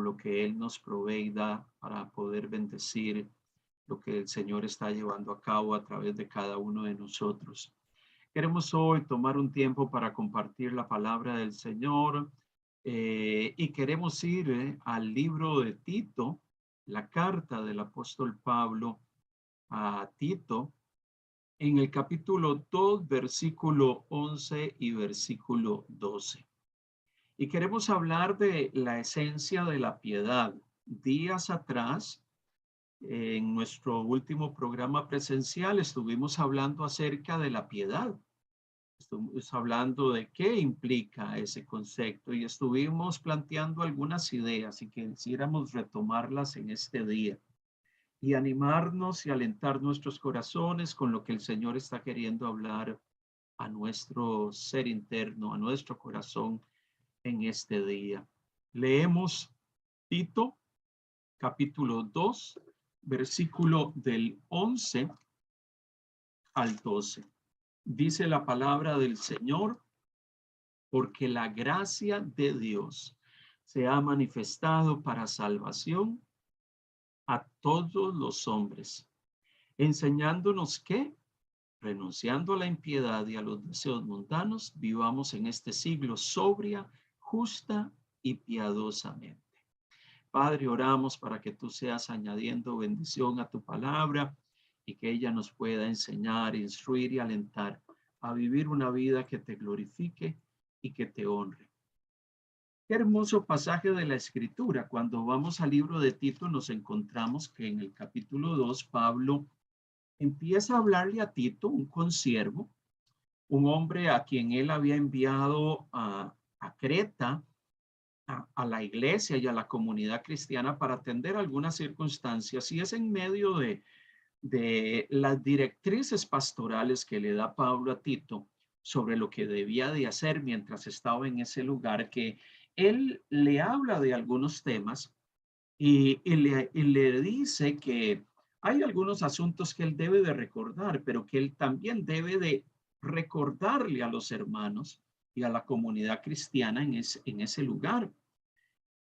lo que Él nos provee y da para poder bendecir lo que el Señor está llevando a cabo a través de cada uno de nosotros. Queremos hoy tomar un tiempo para compartir la palabra del Señor y queremos ir al libro de Tito, la carta del apóstol Pablo a Tito, en el capítulo 2, versículo 11 y versículo 12. Y queremos hablar de la esencia de la piedad. Días atrás, en nuestro último programa presencial, estuvimos hablando acerca de la piedad. Estuvimos hablando de qué implica ese concepto y estuvimos planteando algunas ideas y quisiéramos retomarlas en este día y animarnos y alentar nuestros corazones con lo que el Señor está queriendo hablar a nuestro ser interno, a nuestro corazón en este día. Leemos Tito, capítulo 2, versículo del 11 al 12. Dice la palabra del Señor: porque la gracia de Dios se ha manifestado para salvación a todos los hombres, enseñándonos que, renunciando a la impiedad y a los deseos mundanos, vivamos en este siglo sobria, justa y piadosamente. Padre, oramos para que tú seas añadiendo bendición a tu palabra y que ella nos pueda enseñar, instruir y alentar a vivir una vida que te glorifique y que te honre. Qué hermoso pasaje de la Escritura. Cuando vamos al libro de Tito nos encontramos que en el capítulo 2 Pablo empieza a hablarle a Tito, un consiervo, un hombre a quien él había enviado a Creta, a la iglesia y a la comunidad cristiana para atender algunas circunstancias, y es en medio de las directrices pastorales que le da Pablo a Tito sobre lo que debía de hacer mientras estaba en ese lugar, que él le habla de algunos temas y le dice que hay algunos asuntos que él debe de recordar, pero que él también debe de recordarle a los hermanos y a la comunidad cristiana en ese lugar.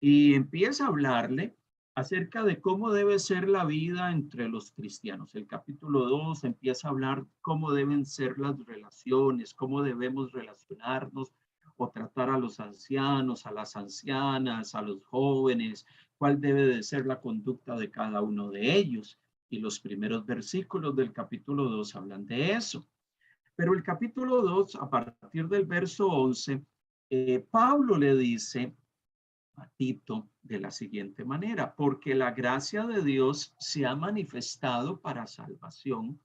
Y empieza a hablarle acerca de cómo debe ser la vida entre los cristianos. El capítulo 2 empieza a hablar cómo deben ser las relaciones, cómo debemos relacionarnos o tratar a los ancianos, a las ancianas, a los jóvenes, cuál debe de ser la conducta de cada uno de ellos. Y los primeros versículos del capítulo 2 hablan de eso. Pero el capítulo 2, a partir del verso 11, Pablo le dice a Tito de la siguiente manera: porque la gracia de Dios se ha manifestado para salvación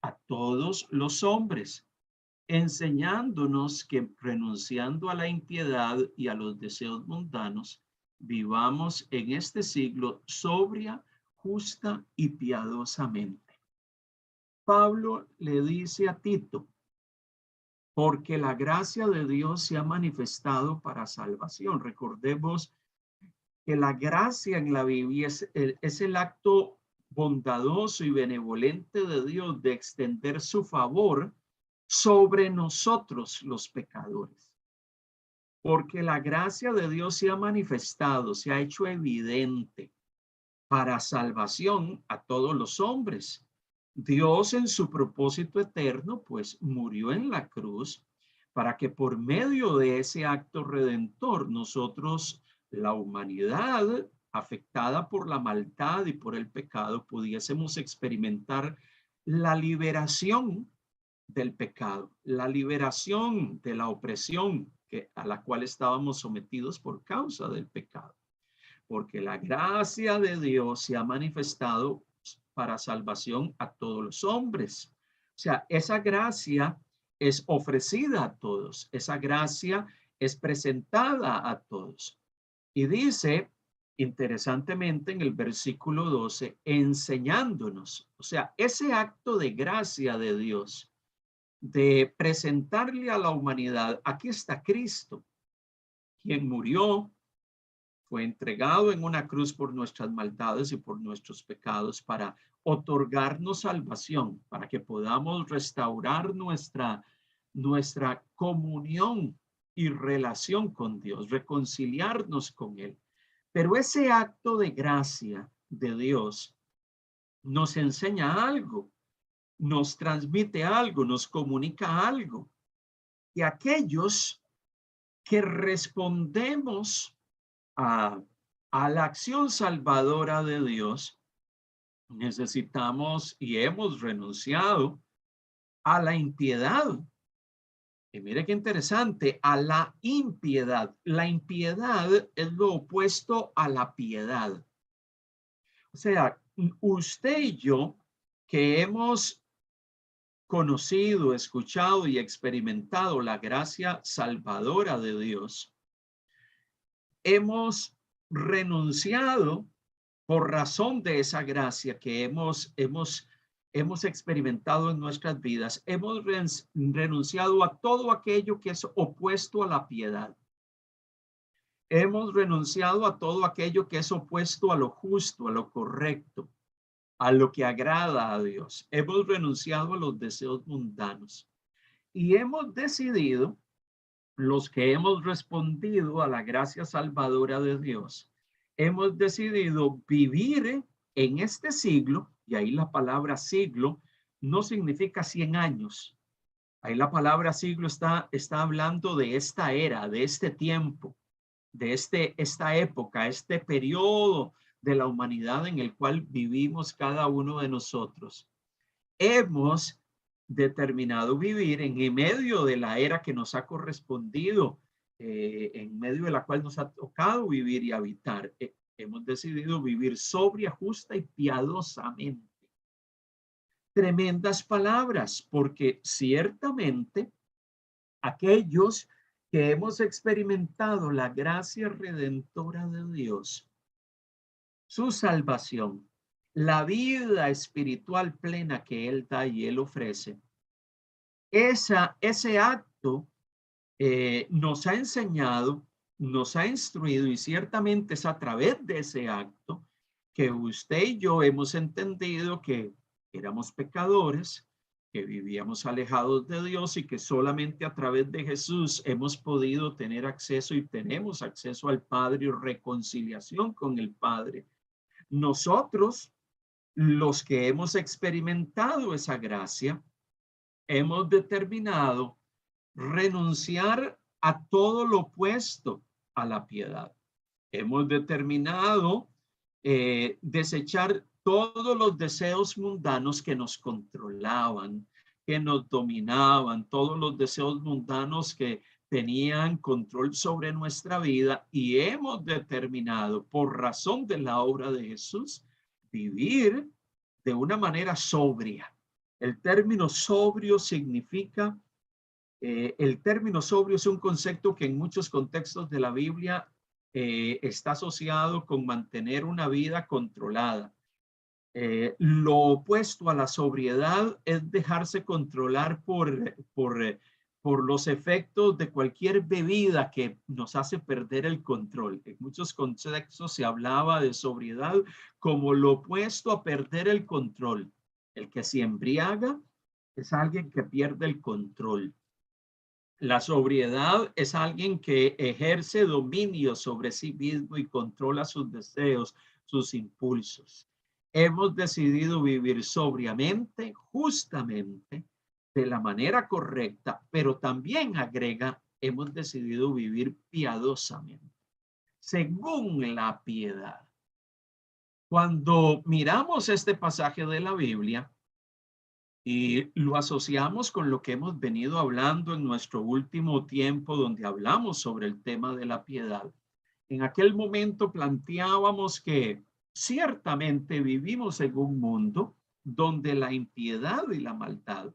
a todos los hombres, enseñándonos que renunciando a la impiedad y a los deseos mundanos, vivamos en este siglo sobria, justa y piadosamente. Pablo le dice a Tito: porque la gracia de Dios se ha manifestado para salvación. Recordemos que la gracia en la Biblia es el acto bondadoso y benevolente de Dios de extender su favor sobre nosotros los pecadores. Porque la gracia de Dios se ha manifestado, se ha hecho evidente para salvación a todos los hombres. Dios en su propósito eterno, pues murió en la cruz para que por medio de ese acto redentor nosotros, la humanidad afectada por la maldad y por el pecado, pudiésemos experimentar la liberación del pecado, la liberación de la opresión a la cual estábamos sometidos por causa del pecado. Porque la gracia de Dios se ha manifestado para salvación a todos los hombres. O sea, esa gracia es ofrecida a todos, esa gracia es presentada a todos. Y dice, interesantemente, en el versículo 12, enseñándonos, o sea, ese acto de gracia de Dios, de presentarle a la humanidad: aquí está Cristo, quien murió, fue entregado en una cruz por nuestras maldades y por nuestros pecados para otorgarnos salvación, para que podamos restaurar nuestra comunión y relación con Dios, reconciliarnos con Él. Pero ese acto de gracia de Dios nos enseña algo, nos transmite algo, nos comunica algo. Y aquellos que respondemos a, a la acción salvadora de Dios, necesitamos y hemos renunciado a la impiedad. Y mire qué interesante, a la impiedad. La impiedad es lo opuesto a la piedad. O sea, usted y yo que hemos conocido, escuchado y experimentado la gracia salvadora de Dios, hemos renunciado por razón de esa gracia que hemos experimentado en nuestras vidas. Hemos renunciado a todo aquello que es opuesto a la piedad. Hemos renunciado a todo aquello que es opuesto a lo justo, a lo correcto, a lo que agrada a Dios. Hemos renunciado a los deseos mundanos y hemos decidido, los que hemos respondido a la gracia salvadora de Dios, hemos decidido vivir en este siglo, y ahí la palabra siglo no significa 100 años. Ahí la palabra siglo está hablando de esta era, de este tiempo, de esta época, este periodo de la humanidad en el cual vivimos cada uno de nosotros. Hemos determinado vivir en medio de la era que nos ha correspondido, en medio de la cual nos ha tocado vivir y habitar. Hemos decidido vivir sobria, justa y piadosamente. Tremendas palabras, porque ciertamente aquellos que hemos experimentado la gracia redentora de Dios, su salvación, la vida espiritual plena que Él da y Él ofrece, ese acto nos ha enseñado, nos ha instruido, y ciertamente es a través de ese acto que usted y yo hemos entendido que éramos pecadores, que vivíamos alejados de Dios y que solamente a través de Jesús hemos podido tener acceso y tenemos acceso al Padre y reconciliación con el Padre. Nosotros, los que hemos experimentado esa gracia, hemos determinado renunciar a todo lo opuesto a la piedad. Hemos determinado desechar todos los deseos mundanos que nos controlaban, que nos dominaban, todos los deseos mundanos que tenían control sobre nuestra vida, y hemos determinado, por razón de la obra de Jesús, vivir de una manera sobria. El término sobrio significa, el término sobrio es un concepto que en muchos contextos de la Biblia está asociado con mantener una vida controlada. Lo opuesto a la sobriedad es dejarse controlar por los efectos de cualquier bebida que nos hace perder el control. En muchos contextos se hablaba de sobriedad como lo opuesto a perder el control. El que se embriaga es alguien que pierde el control. La sobriedad es alguien que ejerce dominio sobre sí mismo y controla sus deseos, sus impulsos. Hemos decidido vivir sobriamente, justamente, de la manera correcta, pero también agrega, hemos decidido vivir piadosamente, según la piedad. Cuando miramos este pasaje de la Biblia, y lo asociamos con lo que hemos venido hablando en nuestro último tiempo, donde hablamos sobre el tema de la piedad. En aquel momento planteábamos que ciertamente vivimos en un mundo donde la impiedad y la maldad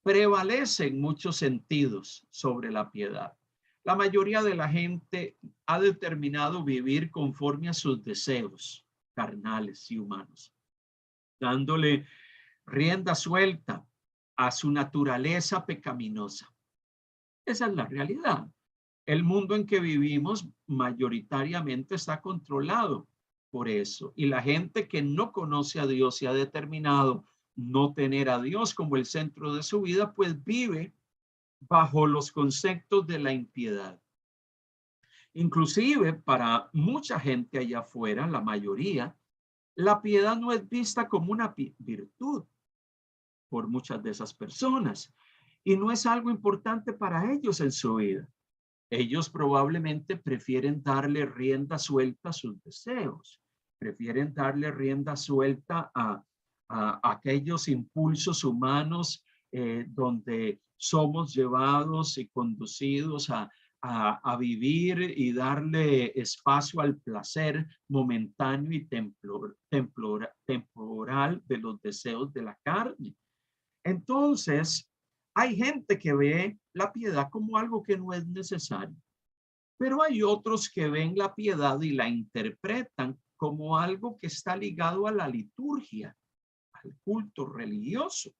prevalecen en muchos sentidos sobre la piedad. La mayoría de la gente ha determinado vivir conforme a sus deseos carnales y humanos, dándole rienda suelta a su naturaleza pecaminosa. Esa es la realidad. El mundo en que vivimos mayoritariamente está controlado por eso. Y la gente que no conoce a Dios y ha determinado no tener a Dios como el centro de su vida, pues vive bajo los conceptos de la impiedad. Inclusive para mucha gente allá afuera, la mayoría, la piedad no es vista como una virtud por muchas de esas personas y no es algo importante para ellos en su vida. Ellos probablemente prefieren darle rienda suelta a sus deseos, prefieren darle rienda suelta a aquellos impulsos humanos donde somos llevados y conducidos a vivir y darle espacio al placer momentáneo y temporal de los deseos de la carne. Entonces, hay gente que ve la piedad como algo que no es necesario, pero hay otros que ven la piedad y la interpretan como algo que está ligado a la liturgia, al culto religioso.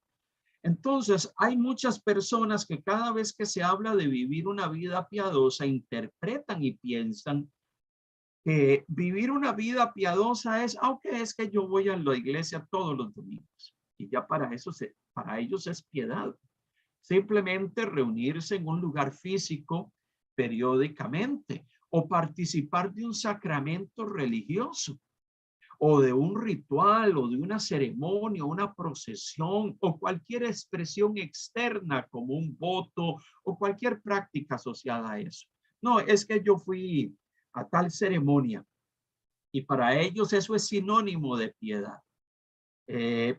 Entonces, hay muchas personas que cada vez que se habla de vivir una vida piadosa, interpretan y piensan que vivir una vida piadosa es, aunque es que yo voy a la iglesia todos los domingos. Y ya para eso, para ellos es piedad. Simplemente reunirse en un lugar físico periódicamente o participar de un sacramento religioso o de un ritual o de una ceremonia, una procesión o cualquier expresión externa como un voto o cualquier práctica asociada a eso. No, es que yo fui a tal ceremonia y para ellos eso es sinónimo de piedad.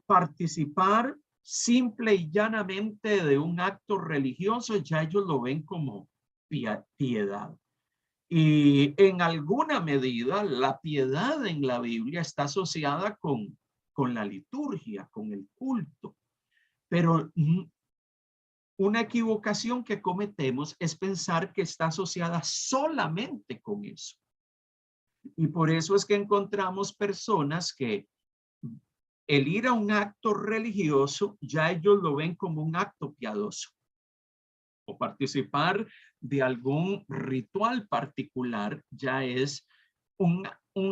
Participar simple y llanamente de un acto religioso, ya ellos lo ven como piedad. Y en alguna medida la piedad en la Biblia está asociada con la liturgia, con el culto. Pero una equivocación que cometemos es pensar que está asociada solamente con eso. Y por eso es que encontramos personas que el ir a un acto religioso, ya ellos lo ven como un acto piadoso. O participar de algún ritual particular ya es un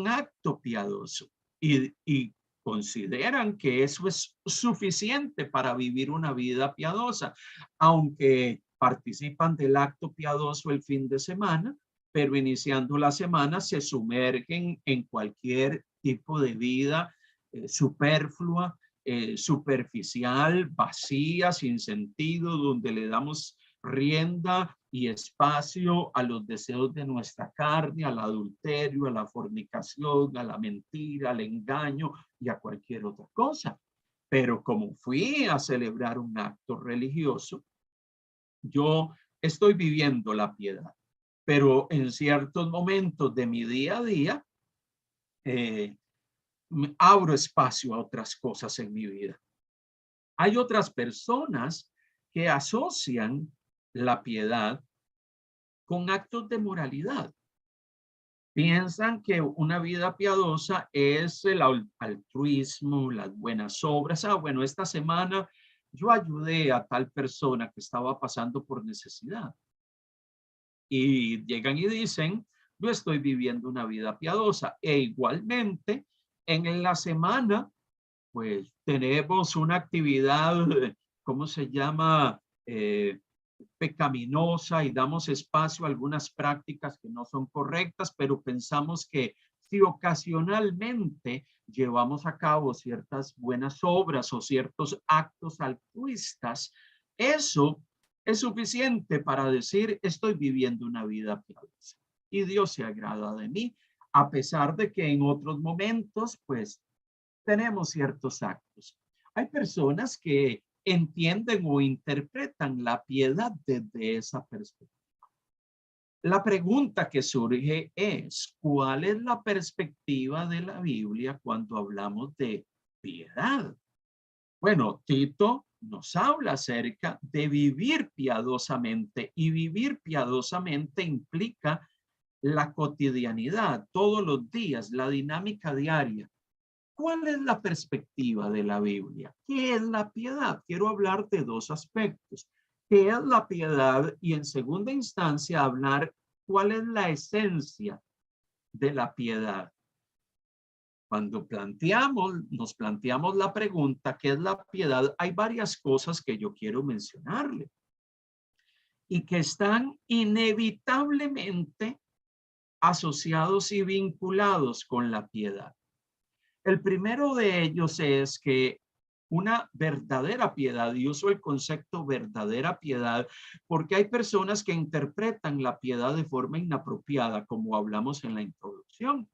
acto piadoso. Y consideran que eso es suficiente para vivir una vida piadosa, aunque participan del acto piadoso el fin de semana, pero iniciando la semana se sumergen en cualquier tipo de vida superflua, superficial, vacía, sin sentido, donde le damos rienda y espacio a los deseos de nuestra carne, al adulterio, a la fornicación, a la mentira, al engaño y a cualquier otra cosa. Pero como fui a celebrar un acto religioso, yo estoy viviendo la piedad. Pero en ciertos momentos de mi día a día, abro espacio a otras cosas en mi vida. Hay otras personas que asocian la piedad con actos de moralidad. Piensan que una vida piadosa es el altruismo, las buenas obras. Bueno, esta semana yo ayudé a tal persona que estaba pasando por necesidad. Y llegan y dicen, yo estoy viviendo una vida piadosa. E igualmente, en la semana, pues tenemos una actividad, ¿cómo se llama? Pecaminosa y damos espacio a algunas prácticas que no son correctas, pero pensamos que si ocasionalmente llevamos a cabo ciertas buenas obras o ciertos actos altruistas, eso es suficiente para decir estoy viviendo una vida piadosa y Dios se agrada de mí, a pesar de que en otros momentos, pues, tenemos ciertos actos. Hay personas que entienden o interpretan la piedad desde esa perspectiva. La pregunta que surge es, ¿cuál es la perspectiva de la Biblia cuando hablamos de piedad? Bueno, Tito nos habla acerca de vivir piadosamente y vivir piadosamente implica la cotidianidad, todos los días, la dinámica diaria. ¿Cuál es la perspectiva de la Biblia? ¿Qué es la piedad? Quiero hablar de dos aspectos. ¿Qué es la piedad? Y en segunda instancia, hablar cuál es la esencia de la piedad. Cuando nos planteamos la pregunta, ¿qué es la piedad? Hay varias cosas que yo quiero mencionarle y que están inevitablemente asociados y vinculados con la piedad. El primero de ellos es que una verdadera piedad, y uso el concepto verdadera piedad porque hay personas que interpretan la piedad de forma inapropiada, como hablamos en la introducción.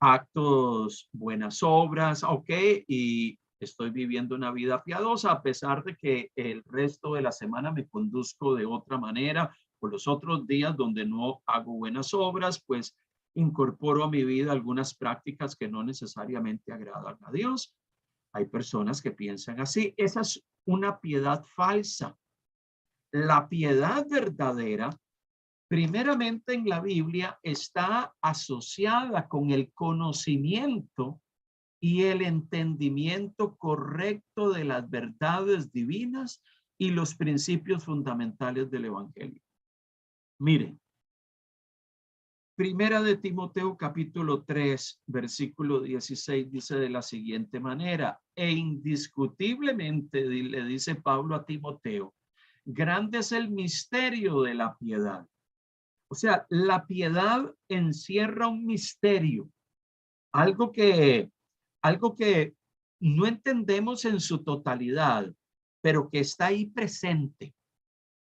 Actos, buenas obras, ok, y estoy viviendo una vida piadosa a pesar de que el resto de la semana me conduzco de otra manera, por los otros días donde no hago buenas obras, pues incorporo a mi vida algunas prácticas que no necesariamente agradan a Dios. Hay personas que piensan así. Esa es una piedad falsa. La piedad verdadera, primeramente en la Biblia, está asociada con el conocimiento y el entendimiento correcto de las verdades divinas y los principios fundamentales del Evangelio. Miren, Primera de Timoteo capítulo 3, versículo 16 dice de la siguiente manera: e indiscutiblemente, le dice Pablo a Timoteo, grande es el misterio de la piedad. O sea, la piedad encierra un misterio, algo que no entendemos en su totalidad, pero que está ahí presente.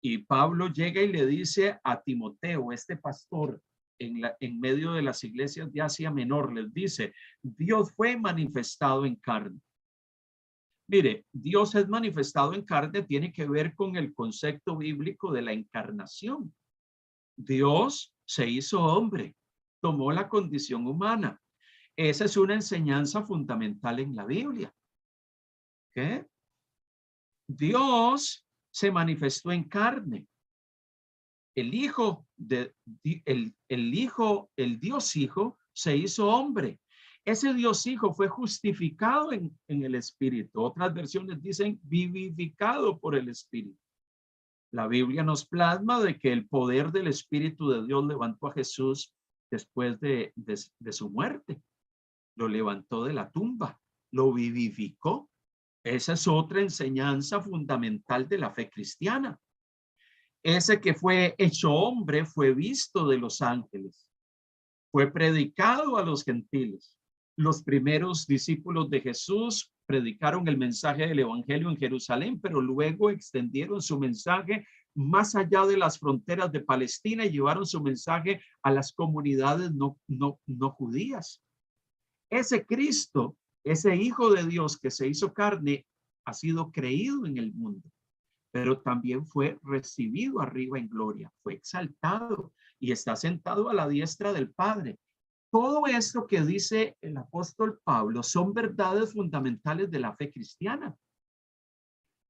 Y Pablo llega y le dice a Timoteo, este pastor, en medio de las iglesias de Asia Menor, les dice, Dios fue manifestado en carne. Mire, Dios es manifestado en carne, tiene que ver con el concepto bíblico de la encarnación. Dios se hizo hombre, tomó la condición humana. Esa es una enseñanza fundamental en la Biblia. ¿Qué? Dios se manifestó en carne. El Hijo, el Dios Hijo se hizo hombre. Ese Dios Hijo fue justificado en el Espíritu. Otras versiones dicen vivificado por el Espíritu. La Biblia nos plasma de que el poder del Espíritu de Dios levantó a Jesús después de su muerte. Lo levantó de la tumba, lo vivificó. Esa es otra enseñanza fundamental de la fe cristiana. Ese que fue hecho hombre fue visto de los ángeles, fue predicado a los gentiles. Los primeros discípulos de Jesús predicaron el mensaje del evangelio en Jerusalén, pero luego extendieron su mensaje más allá de las fronteras de Palestina y llevaron su mensaje a las comunidades no judías. Ese Cristo, ese Hijo de Dios que se hizo carne, ha sido creído en el mundo, pero también fue recibido arriba en gloria, fue exaltado y está sentado a la diestra del Padre. Todo esto que dice el apóstol Pablo son verdades fundamentales de la fe cristiana.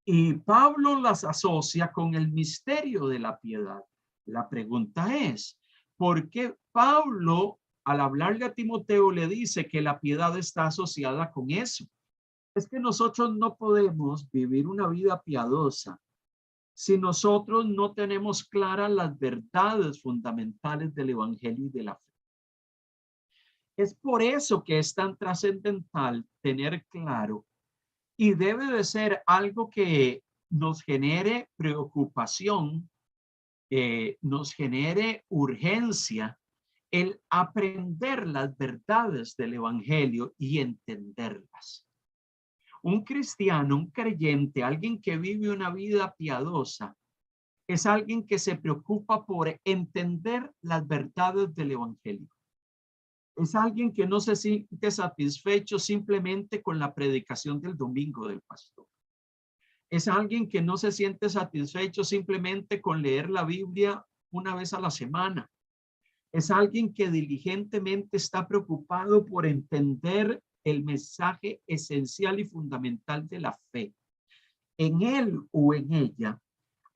Y Pablo las asocia con el misterio de la piedad. La pregunta es, ¿por qué Pablo, al hablarle a Timoteo, le dice que la piedad está asociada con eso? Es que nosotros no podemos vivir una vida piadosa si nosotros no tenemos claras las verdades fundamentales del evangelio y de la fe. Es por eso que es tan trascendental tener claro y debe de ser algo que nos genere preocupación, nos genere urgencia el aprender las verdades del evangelio y entenderlas. Un cristiano, un creyente, alguien que vive una vida piadosa, es alguien que se preocupa por entender las verdades del evangelio. Es alguien que no se siente satisfecho simplemente con la predicación del domingo del pastor. Es alguien que no se siente satisfecho simplemente con leer la Biblia una vez a la semana. Es alguien que diligentemente está preocupado por entender el mensaje esencial y fundamental de la fe. En él o en ella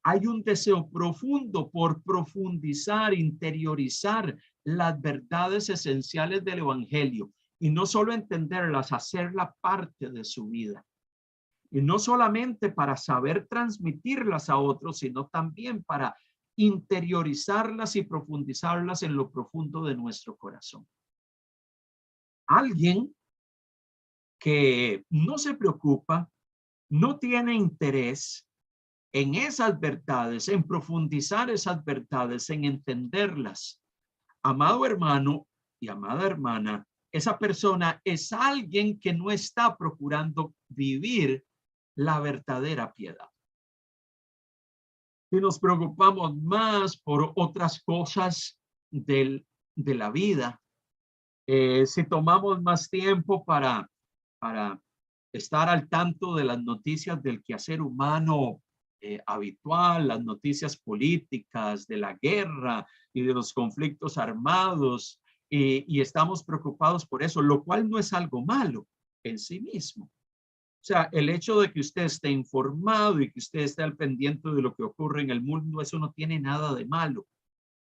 hay un deseo profundo por profundizar, interiorizar las verdades esenciales del evangelio y no solo entenderlas, hacerla parte de su vida. Y no solamente para saber transmitirlas a otros, sino también para interiorizarlas y profundizarlas en lo profundo de nuestro corazón. Alguien que no se preocupa, no tiene interés en esas verdades, en profundizar esas verdades, en entenderlas, Amado hermano y amada hermana, esa persona es alguien que no está procurando vivir la verdadera piedad. Si nos preocupamos más por otras cosas de la vida, si tomamos más tiempo para estar al tanto de las noticias del quehacer humano habitual, las noticias políticas, de la guerra y de los conflictos armados, y estamos preocupados por eso, lo cual no es algo malo en sí mismo. O sea, el hecho de que usted esté informado y que usted esté al pendiente de lo que ocurre en el mundo, eso no tiene nada de malo.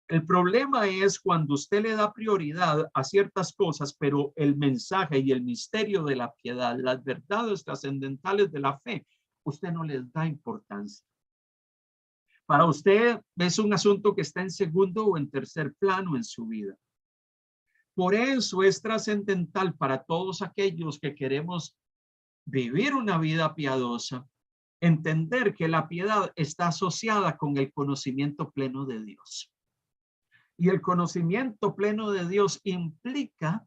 El problema es cuando usted le da prioridad a ciertas cosas, pero el mensaje y el misterio de la piedad, las verdades trascendentales de la fe, usted no les da importancia. Para usted es un asunto que está en segundo o en tercer plano en su vida. Por eso es trascendental para todos aquellos que queremos vivir una vida piadosa, entender que la piedad está asociada con el conocimiento pleno de Dios. Y el conocimiento pleno de Dios implica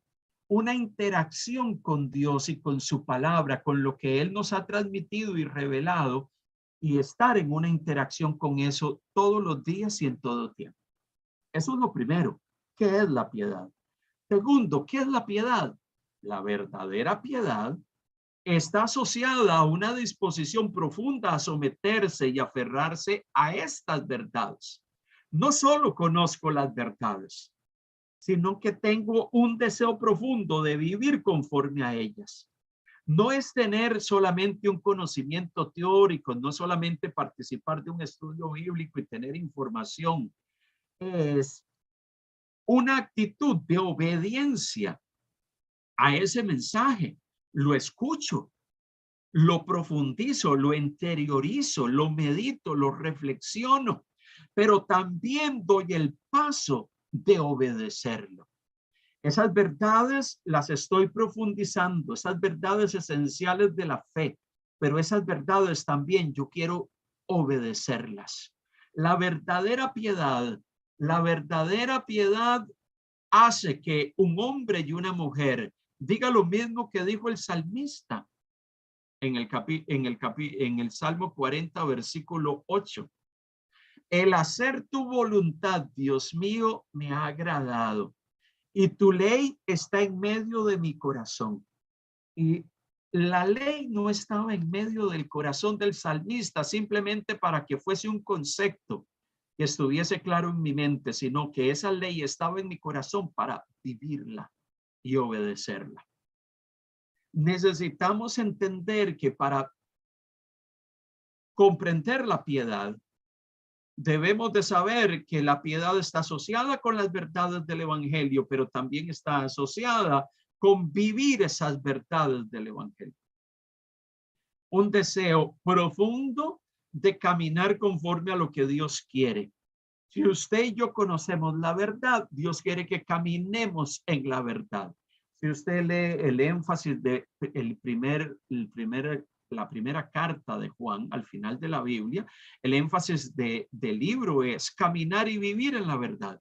una interacción con Dios y con su palabra, con lo que Él nos ha transmitido y revelado, y estar en una interacción con eso todos los días y en todo tiempo. Eso es lo primero. ¿Qué es la piedad? Segundo, ¿qué es la piedad? La verdadera piedad está asociada a una disposición profunda a someterse y aferrarse a estas verdades. No solo conozco las verdades, sino que tengo un deseo profundo de vivir conforme a ellas. No es tener solamente un conocimiento teórico, no solamente participar de un estudio bíblico y tener información. Es una actitud de obediencia a ese mensaje. Lo escucho, lo profundizo, lo interiorizo, lo medito, lo reflexiono, pero también doy el paso de obedecerlo. Esas verdades las estoy profundizando, esas verdades esenciales de la fe, pero esas verdades también yo quiero obedecerlas. La verdadera piedad hace que un hombre y una mujer diga lo mismo que dijo el salmista en el Salmo 40, versículo 8. El hacer tu voluntad, Dios mío, me ha agradado, y tu ley está en medio de mi corazón. Y la ley no estaba en medio del corazón del salmista simplemente para que fuese un concepto que estuviese claro en mi mente, sino que esa ley estaba en mi corazón para vivirla y obedecerla. Necesitamos entender que para comprender la piedad, debemos de saber que la piedad está asociada con las verdades del evangelio, pero también está asociada con vivir esas verdades del evangelio. Un deseo profundo de caminar conforme a lo que Dios quiere. Si usted y yo conocemos la verdad, Dios quiere que caminemos en la verdad. Si usted lee el énfasis de la primera carta de Juan al final de la Biblia, el énfasis del libro es caminar y vivir en la verdad.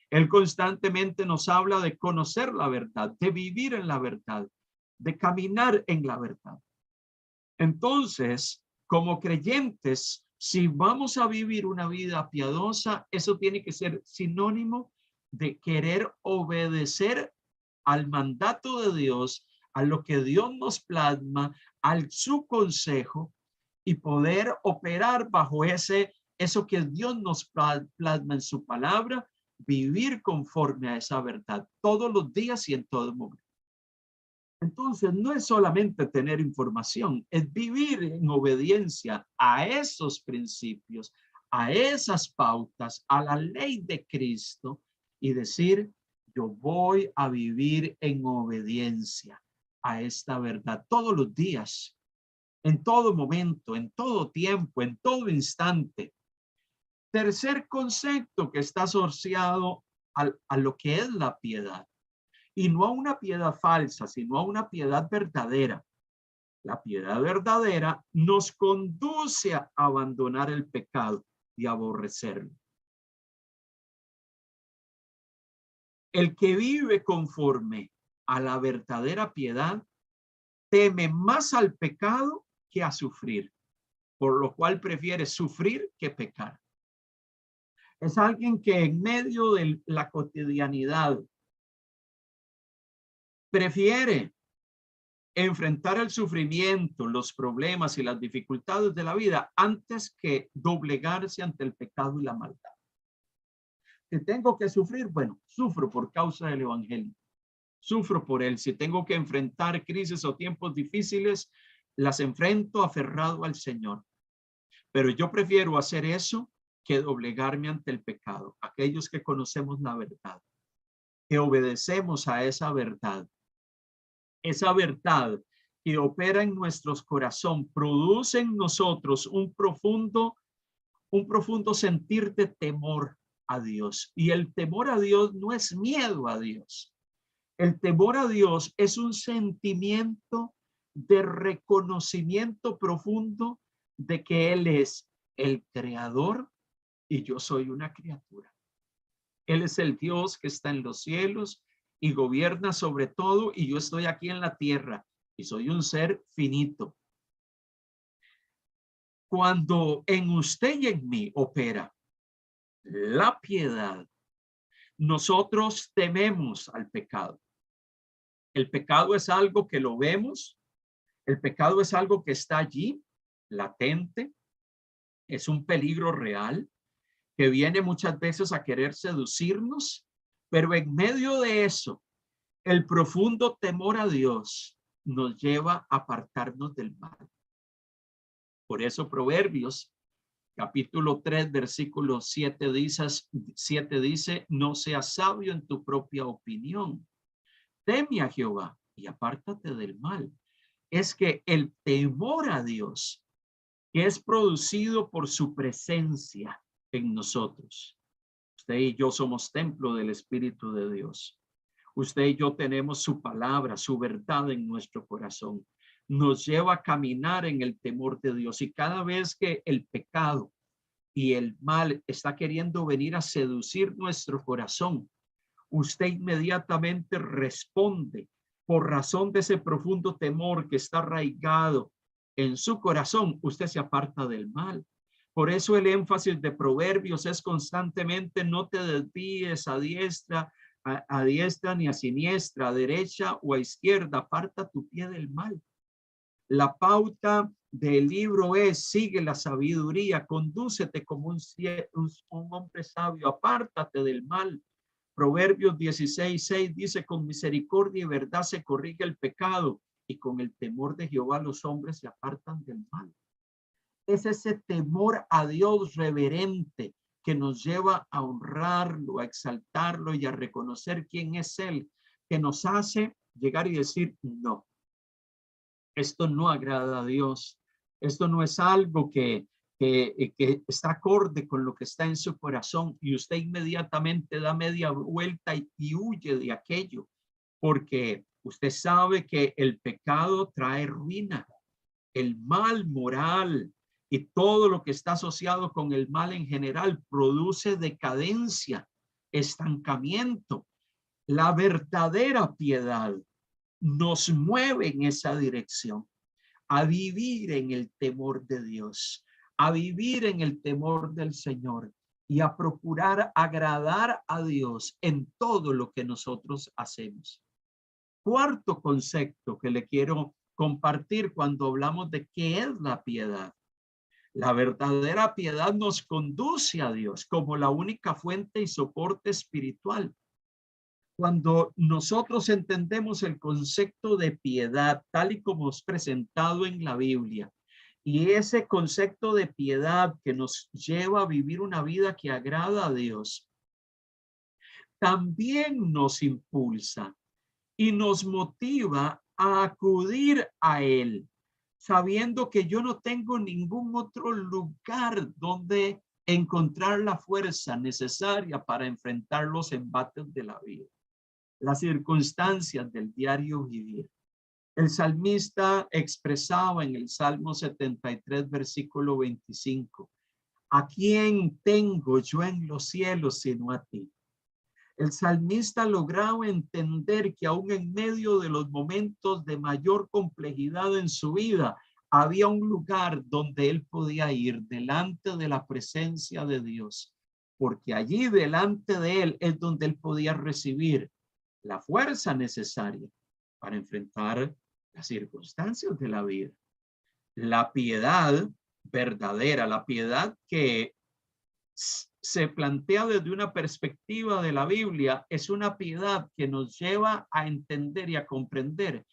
Él constantemente nos habla de conocer la verdad, de vivir en la verdad, de caminar en la verdad. Entonces, como creyentes, si vamos a vivir una vida piadosa, eso tiene que ser sinónimo de querer obedecer al mandato de Dios, a lo que Dios nos plasma, al su consejo, y poder operar bajo eso que Dios nos plasma en su palabra, vivir conforme a esa verdad todos los días y en todo momento. Entonces, no es solamente tener información, es vivir en obediencia a esos principios, a esas pautas, a la ley de Cristo, y decir, yo voy a vivir en obediencia a esta verdad todos los días, en todo momento, en todo tiempo, en todo instante. Tercer concepto que está asociado a lo que es la piedad. Y no a una piedad falsa, sino a una piedad verdadera. La piedad verdadera nos conduce a abandonar el pecado y aborrecerlo. El que vive conforme a la verdadera piedad teme más al pecado que a sufrir, por lo cual prefiere sufrir que pecar. Es alguien que en medio de la cotidianidad prefiere enfrentar el sufrimiento, los problemas y las dificultades de la vida antes que doblegarse ante el pecado y la maldad. Si tengo que sufrir, bueno, sufro por causa del evangelio. Sufro por él. Si tengo que enfrentar crisis o tiempos difíciles, las enfrento aferrado al Señor. Pero yo prefiero hacer eso que doblegarme ante el pecado. Aquellos que conocemos la verdad, que obedecemos a esa verdad que opera en nuestros corazones, produce en nosotros un profundo sentir de temor a Dios. Y el temor a Dios no es miedo a Dios. El temor a Dios es un sentimiento de reconocimiento profundo de que Él es el creador y yo soy una criatura. Él es el Dios que está en los cielos y gobierna sobre todo, y yo estoy aquí en la tierra y soy un ser finito. Cuando en usted y en mí opera la piedad, nosotros tememos al pecado. El pecado es algo que lo vemos, el pecado es algo que está allí, latente, es un peligro real que viene muchas veces a querer seducirnos, pero en medio de eso, el profundo temor a Dios nos lleva a apartarnos del mal. Por eso Proverbios capítulo 3 versículo 7 dice, no seas sabio en tu propia opinión. Teme a Jehová y apártate del mal. Es que el temor a Dios, que es producido por su presencia en nosotros. Usted y yo somos templo del Espíritu de Dios. Usted y yo tenemos su palabra, su verdad en nuestro corazón. Nos lleva a caminar en el temor de Dios. Y cada vez que el pecado y el mal está queriendo venir a seducir nuestro corazón, usted inmediatamente responde por razón de ese profundo temor que está arraigado en su corazón. Usted se aparta del mal. Por eso el énfasis de Proverbios es constantemente: no te desvíes a diestra ni a siniestra, a derecha o a izquierda, aparta tu pie del mal. La pauta del libro es: sigue la sabiduría, condúcete como un hombre sabio, apártate del mal. Proverbios 16:6 dice: con misericordia y verdad se corrige el pecado, y con el temor de Jehová los hombres se apartan del mal. Es ese temor a Dios reverente que nos lleva a honrarlo, a exaltarlo y a reconocer quién es Él, que nos hace llegar y decir: no, esto no agrada a Dios, esto no es algo que está acorde con lo que está en su corazón, y usted inmediatamente da media vuelta y huye de aquello, porque usted sabe que el pecado trae ruina, el mal moral y todo lo que está asociado con el mal en general produce decadencia, estancamiento. La verdadera piedad nos mueve en esa dirección, a vivir en el temor de Dios, a vivir en el temor del Señor y a procurar agradar a Dios en todo lo que nosotros hacemos. Cuarto concepto que le quiero compartir cuando hablamos de qué es la piedad. La verdadera piedad nos conduce a Dios como la única fuente y soporte espiritual. Cuando nosotros entendemos el concepto de piedad tal y como es presentado en la Biblia, y ese concepto de piedad que nos lleva a vivir una vida que agrada a Dios, también nos impulsa y nos motiva a acudir a Él, sabiendo que yo no tengo ningún otro lugar donde encontrar la fuerza necesaria para enfrentar los embates de la vida, las circunstancias del diario vivir. El salmista expresaba en el Salmo 73, versículo 25, ¿a quién tengo yo en los cielos sino a ti? El salmista lograba entender que aún en medio de los momentos de mayor complejidad en su vida, había un lugar donde él podía ir delante de la presencia de Dios, porque allí delante de él es donde él podía recibir la fuerza necesaria para enfrentar las circunstancias de la vida. La piedad verdadera, la piedad que se plantea desde una perspectiva de la Biblia, es una piedad que nos lleva a entender y a comprender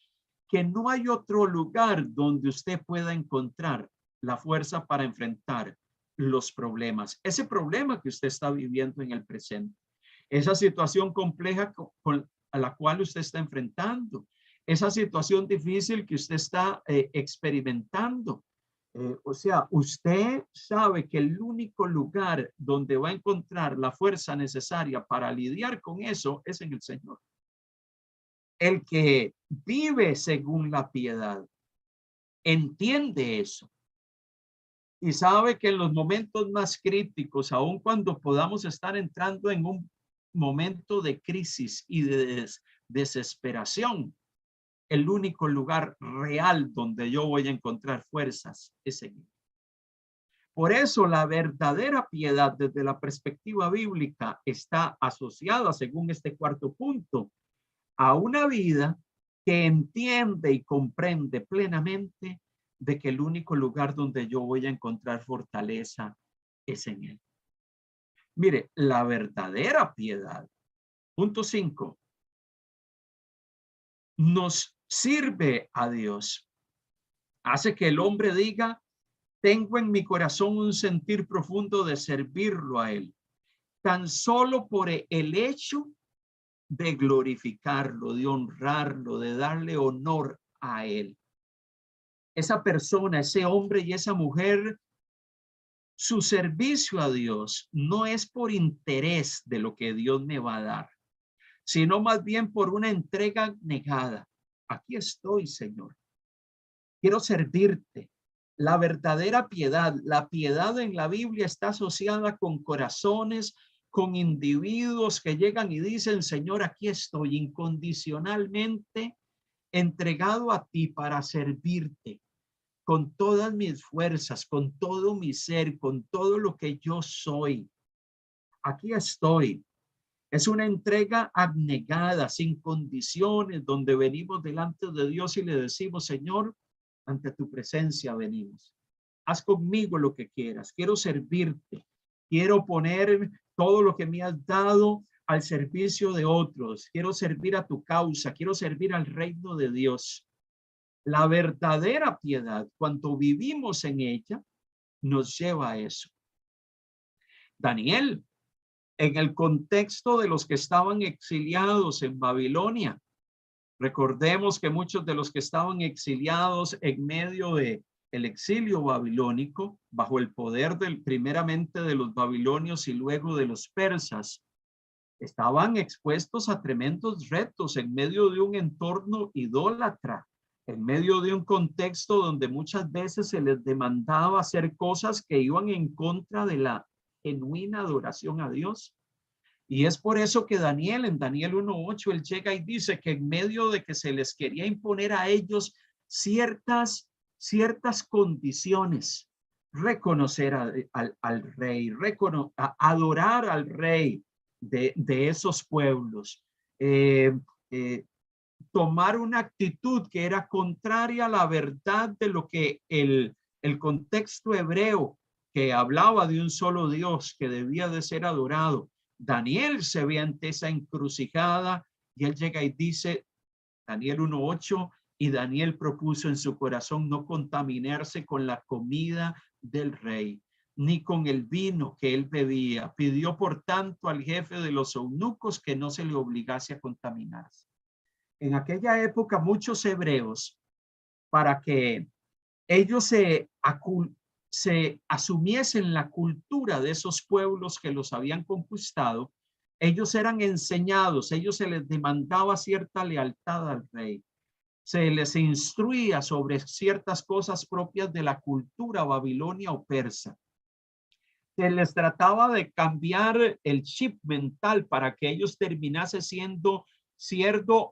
que no hay otro lugar donde usted pueda encontrar la fuerza para enfrentar los problemas. Ese problema que usted está viviendo en el presente, esa situación compleja a la cual usted está enfrentando, esa situación difícil que usted está experimentando. O sea, usted sabe que el único lugar donde va a encontrar la fuerza necesaria para lidiar con eso es en el Señor. El que vive según la piedad entiende eso y sabe que en los momentos más críticos, aun cuando podamos estar entrando en un momento de crisis y de desesperación, el único lugar real donde yo voy a encontrar fuerzas es en él. Por eso la verdadera piedad desde la perspectiva bíblica está asociada, según este cuarto punto, a una vida que entiende y comprende plenamente de que el único lugar donde yo voy a encontrar fortaleza es en él. Mire, la verdadera piedad, punto 5, nos sirve a Dios. Hace que el hombre diga, tengo en mi corazón un sentir profundo de servirlo a él, tan solo por el hecho de glorificarlo, de honrarlo, de darle honor a él. Esa persona, ese hombre y esa mujer, su servicio a Dios no es por interés de lo que Dios me va a dar, sino más bien por una entrega negada. Aquí estoy, Señor. Quiero servirte. La verdadera piedad, la piedad en la Biblia está asociada con corazones, con individuos que llegan y dicen, Señor, aquí estoy incondicionalmente entregado a ti para servirte con todas mis fuerzas, con todo mi ser, con todo lo que yo soy. Aquí estoy. Es una entrega abnegada, sin condiciones, donde venimos delante de Dios y le decimos, Señor, ante tu presencia venimos. Haz conmigo lo que quieras. Quiero servirte. Quiero poner todo lo que me has dado al servicio de otros. Quiero servir a tu causa. Quiero servir al reino de Dios. La verdadera piedad, cuando vivimos en ella, nos lleva a eso. Daniel, en el contexto de los que estaban exiliados en Babilonia, recordemos que muchos de los que estaban exiliados en medio de el exilio babilónico, bajo el poder primeramente de los babilonios y luego de los persas, estaban expuestos a tremendos retos en medio de un entorno idólatra, en medio de un contexto donde muchas veces se les demandaba hacer cosas que iban en contra de la genuina adoración a Dios. Y es por eso que Daniel, en Daniel 1:8, él llega y dice que en medio de que se les quería imponer a ellos ciertas condiciones, reconocer al rey, adorar al rey de esos pueblos, tomar una actitud que era contraria a la verdad de lo que el contexto hebreo, que hablaba de un solo Dios que debía de ser adorado. Daniel se ve ante esa encrucijada y él llega y dice, Daniel 1:8, y Daniel propuso en su corazón no contaminarse con la comida del rey, ni con el vino que él bebía. Pidió por tanto al jefe de los eunucos que no se le obligase a contaminarse. En aquella época muchos hebreos, para que ellos se asumiesen la cultura de esos pueblos que los habían conquistado, ellos eran enseñados, ellos se les demandaba cierta lealtad al rey, se les instruía sobre ciertas cosas propias de la cultura babilonia o persa. Se les trataba de cambiar el chip mental para que ellos terminasen siendo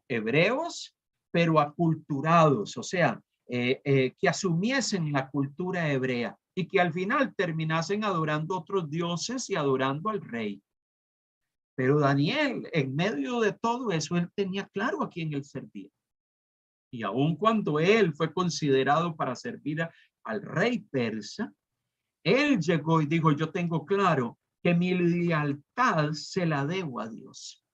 hebreos, pero aculturados, o sea, que asumiesen la cultura hebrea y que al final terminasen adorando otros dioses y adorando al rey. Pero Daniel, en medio de todo eso, él tenía claro a quién él servía. Y aun cuando él fue considerado para servir al rey persa, él llegó y dijo, yo tengo claro que mi lealtad se la debo a Dios.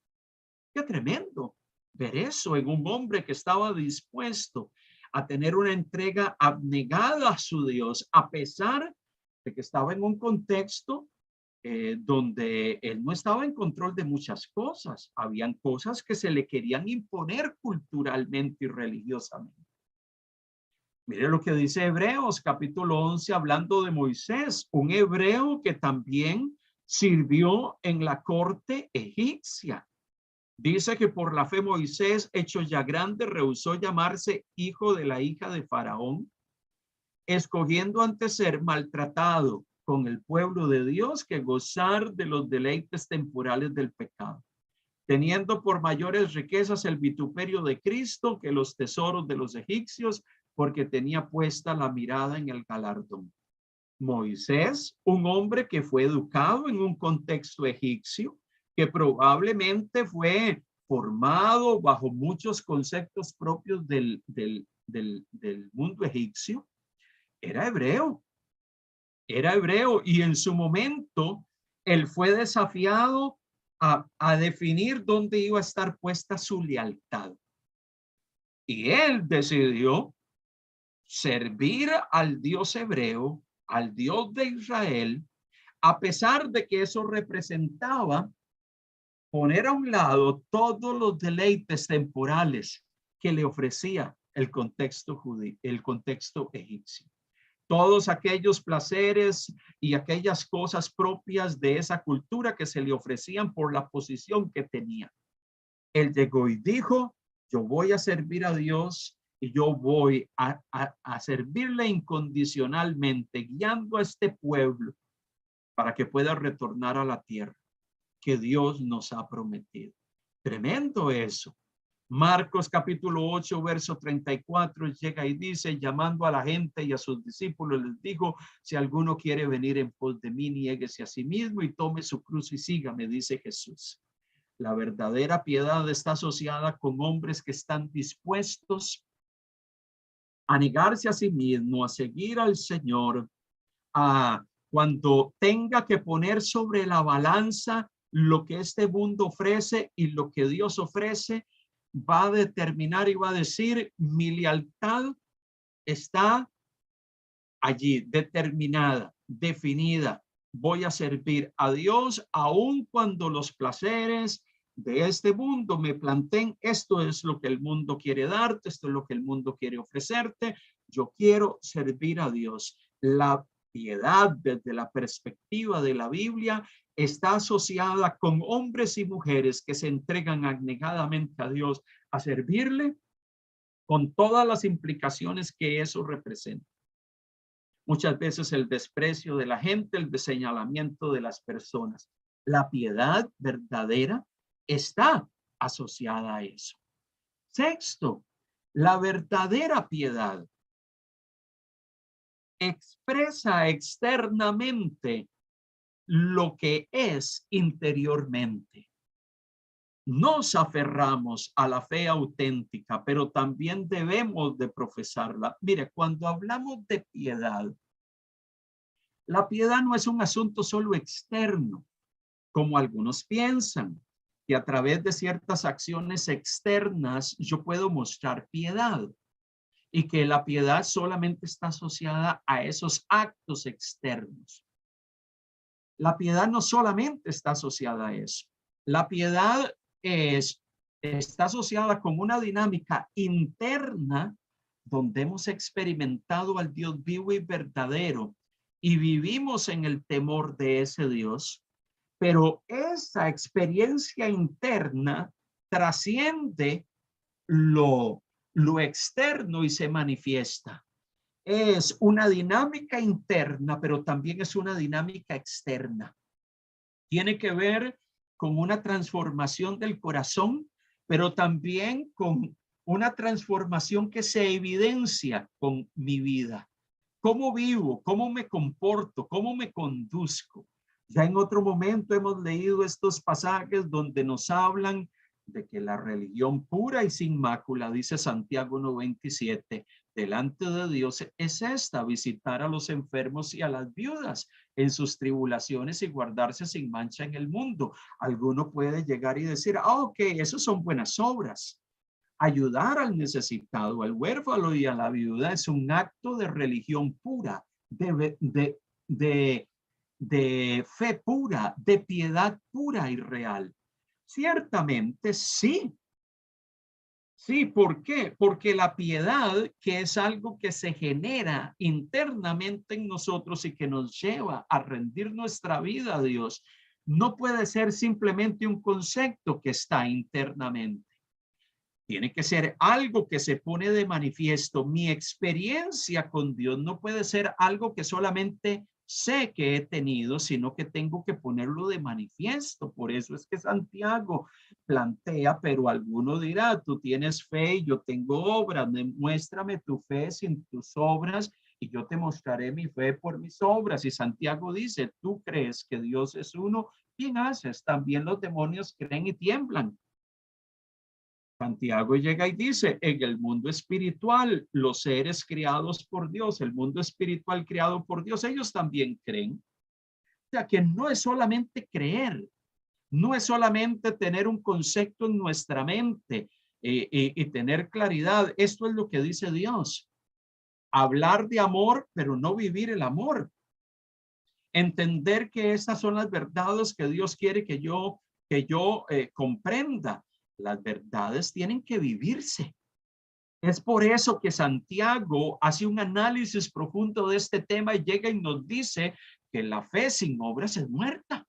Qué tremendo ver eso en un hombre que estaba dispuesto a tener una entrega abnegada a su Dios, a pesar de que estaba en un contexto donde él no estaba en control de muchas cosas. Habían cosas que se le querían imponer culturalmente y religiosamente. Mire lo que dice Hebreos capítulo 11 hablando de Moisés, un hebreo que también sirvió en la corte egipcia. Dice que por la fe Moisés, hecho ya grande, rehusó llamarse hijo de la hija de Faraón, escogiendo antes ser maltratado con el pueblo de Dios que gozar de los deleites temporales del pecado, teniendo por mayores riquezas el vituperio de Cristo que los tesoros de los egipcios, porque tenía puesta la mirada en el galardón. Moisés, un hombre que fue educado en un contexto egipcio, que probablemente fue formado bajo muchos conceptos propios del mundo egipcio, era hebreo y en su momento él fue desafiado a definir dónde iba a estar puesta su lealtad. Y él decidió servir al Dios hebreo, al Dios de Israel, a pesar de que eso representaba poner a un lado todos los deleites temporales que le ofrecía el contexto judío, el contexto egipcio. Todos aquellos placeres y aquellas cosas propias de esa cultura que se le ofrecían por la posición que tenía. Él llegó y dijo, yo voy a servir a Dios y yo voy a servirle incondicionalmente, guiando a este pueblo para que pueda retornar a la tierra que Dios nos ha prometido. Tremendo eso. Marcos capítulo 8, verso 34, llega y dice, llamando a la gente y a sus discípulos, les dijo, si alguno quiere venir en pos de mí, niéguese a sí mismo y tome su cruz y sígame, dice Jesús. La verdadera piedad está asociada con hombres que están dispuestos a negarse a sí mismo, a seguir al Señor, cuando tenga que poner sobre la balanza lo que este mundo ofrece y lo que Dios ofrece, va a determinar y va a decir, mi lealtad está allí, determinada, definida. Voy a servir a Dios aun cuando los placeres de este mundo me planteen, esto es lo que el mundo quiere darte, esto es lo que el mundo quiere ofrecerte. Yo quiero servir a Dios. La piedad desde la perspectiva de la Biblia está asociada con hombres y mujeres que se entregan abnegadamente a Dios a servirle con todas las implicaciones que eso representa. Muchas veces el desprecio de la gente, el señalamiento de las personas. La piedad verdadera está asociada a eso. Sexto, la verdadera piedad expresa externamente lo que es interiormente. Nos aferramos a la fe auténtica, pero también debemos de profesarla. Mire, cuando hablamos de piedad, la piedad no es un asunto solo externo, como algunos piensan, que a través de ciertas acciones externas yo puedo mostrar piedad y que la piedad solamente está asociada a esos actos externos. La piedad no solamente está asociada a eso. La piedad está asociada con una dinámica interna donde hemos experimentado al Dios vivo y verdadero y vivimos en el temor de ese Dios, pero esa experiencia interna trasciende lo externo y se manifiesta. Es una dinámica interna, pero también es una dinámica externa. Tiene que ver con una transformación del corazón, pero también con una transformación que se evidencia con mi vida. ¿Cómo vivo? ¿Cómo me comporto? ¿Cómo me conduzco? Ya en otro momento hemos leído estos pasajes donde nos hablan de que la religión pura y sin mácula, dice Santiago 1:27, delante de Dios es esta: visitar a los enfermos y a las viudas en sus tribulaciones y guardarse sin mancha en el mundo. Alguno puede llegar y decir, ok, esos son buenas obras. Ayudar al necesitado, al huérfano y a la viuda es un acto de religión pura, de, de fe pura, de piedad pura y real. Ciertamente sí. Sí, ¿por qué? Porque la piedad, que es algo que se genera internamente en nosotros y que nos lleva a rendir nuestra vida a Dios, no puede ser simplemente un concepto que está internamente. Tiene que ser algo que se pone de manifiesto. Mi experiencia con Dios no puede ser algo que solamente sé que he tenido, sino que tengo que ponerlo de manifiesto. Por eso es que Santiago plantea, pero alguno dirá, tú tienes fe y yo tengo obras, muéstrame tu fe sin tus obras y yo te mostraré mi fe por mis obras. Y Santiago dice, tú crees que Dios es uno, bien haces, también los demonios creen y tiemblan. Santiago llega y dice, en el mundo espiritual, los seres criados por Dios, el mundo espiritual criado por Dios, ellos también creen. O sea, que no es solamente creer, no es solamente tener un concepto en nuestra mente y tener claridad. Esto es lo que dice Dios. Hablar de amor, pero no vivir el amor. Entender que estas son las verdades que Dios quiere que yo comprenda. Las verdades tienen que vivirse. Es por eso que Santiago hace un análisis profundo de este tema y llega y nos dice que la fe sin obras es muerta.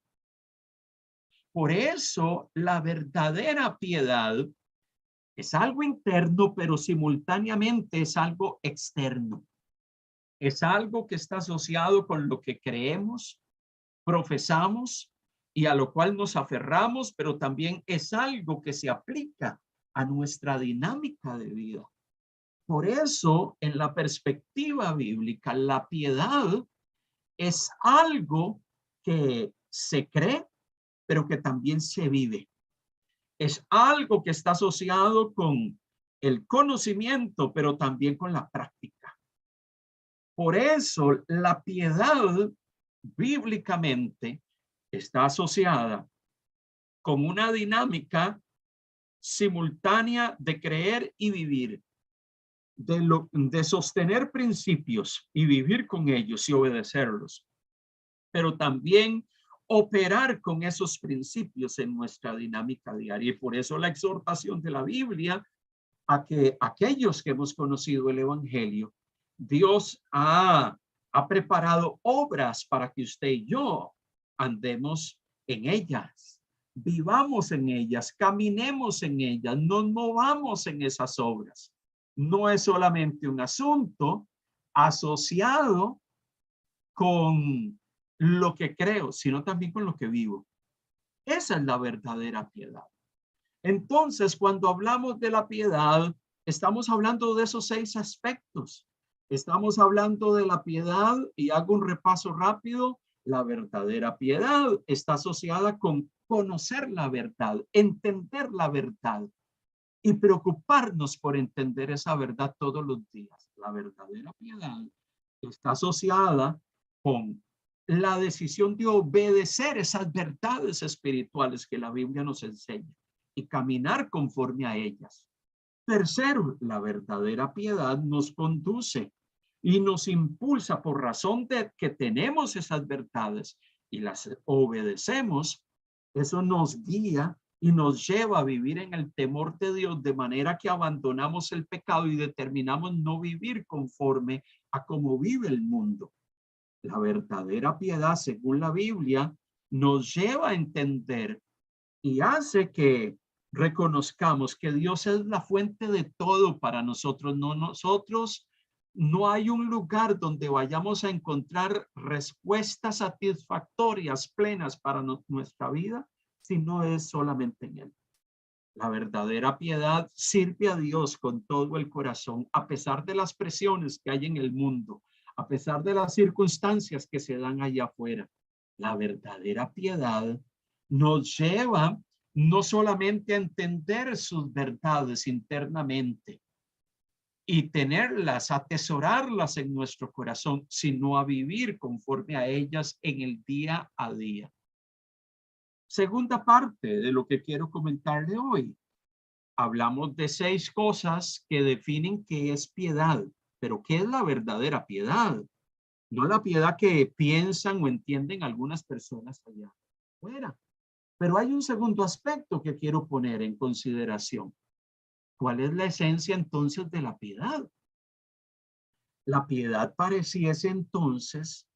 Por eso la verdadera piedad es algo interno, pero simultáneamente es algo externo. Es algo que está asociado con lo que creemos, profesamos y a lo cual nos aferramos, pero también es algo que se aplica a nuestra dinámica de vida. Por eso, en la perspectiva bíblica, la piedad es algo que se cree, pero que también se vive. Es algo que está asociado con el conocimiento, pero también con la práctica. Por eso, la piedad bíblicamente está asociada con una dinámica simultánea de creer y vivir, de sostener principios y vivir con ellos y obedecerlos, pero también operar con esos principios en nuestra dinámica diaria. Y por eso la exhortación de la Biblia a que aquellos que hemos conocido el Evangelio, Dios ha preparado obras para que usted y yo andemos en ellas, vivamos en ellas, caminemos en ellas, nos movamos en esas obras. No es solamente un asunto asociado con lo que creo, sino también con lo que vivo. Esa es la verdadera piedad. Entonces, cuando hablamos de la piedad, estamos hablando de esos 6 aspectos. Estamos hablando de la piedad y hago un repaso rápido. La verdadera piedad está asociada con conocer la verdad, entender la verdad y preocuparnos por entender esa verdad todos los días. La verdadera piedad está asociada con la decisión de obedecer esas verdades espirituales que la Biblia nos enseña y caminar conforme a ellas. Tercero, la verdadera piedad nos conduce y nos impulsa por razón de que tenemos esas verdades y las obedecemos. Eso nos guía y nos lleva a vivir en el temor de Dios, de manera que abandonamos el pecado y determinamos no vivir conforme a cómo vive el mundo. La verdadera piedad, según la Biblia, nos lleva a entender y hace que reconozcamos que Dios es la fuente de todo para nosotros, no nosotros no hay un lugar donde vayamos a encontrar respuestas satisfactorias, plenas para nuestra vida, si no es solamente en Él. La verdadera piedad sirve a Dios con todo el corazón, a pesar de las presiones que hay en el mundo, a pesar de las circunstancias que se dan allá afuera. La verdadera piedad nos lleva no solamente a entender sus verdades internamente y tenerlas, atesorarlas en nuestro corazón, sino a vivir conforme a ellas en el día a día. Segunda parte de lo que quiero comentarle hoy. Hablamos de 6 cosas que definen qué es piedad, pero ¿qué es la verdadera piedad? No la piedad que piensan o entienden algunas personas allá afuera. Pero hay un segundo aspecto que quiero poner en consideración. ¿Cuál es la esencia entonces de la piedad? La piedad pareciese entonces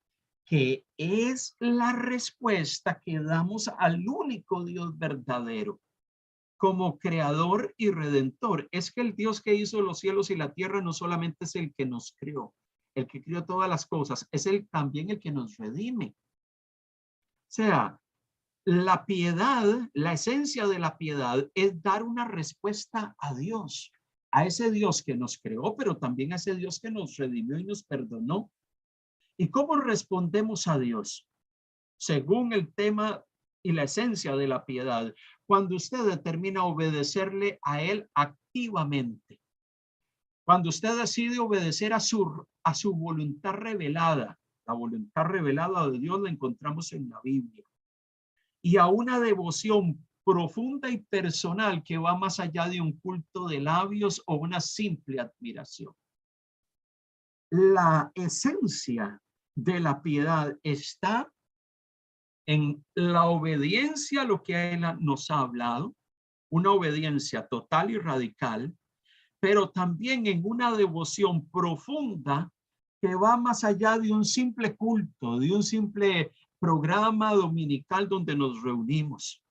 que es la respuesta que damos al único Dios verdadero como creador y redentor. Es que el Dios que hizo los cielos y la tierra no solamente es el que nos creó, el que creó todas las cosas, es también el que nos redime. O sea, la piedad, la esencia de la piedad es dar una respuesta a Dios, a ese Dios que nos creó, pero también a ese Dios que nos redimió y nos perdonó. ¿Y cómo respondemos a Dios? Según el tema y la esencia de la piedad, cuando usted determina obedecerle a Él activamente, cuando usted decide obedecer a su voluntad revelada, la voluntad revelada de Dios la encontramos en la Biblia, y a una devoción profunda y personal que va más allá de un culto de labios o una simple admiración. La esencia de la piedad está en la obediencia a lo que Él nos ha hablado, una obediencia total y radical, pero también en una devoción profunda que va más allá de un simple culto, de un simple programa dominical donde nos reunimos.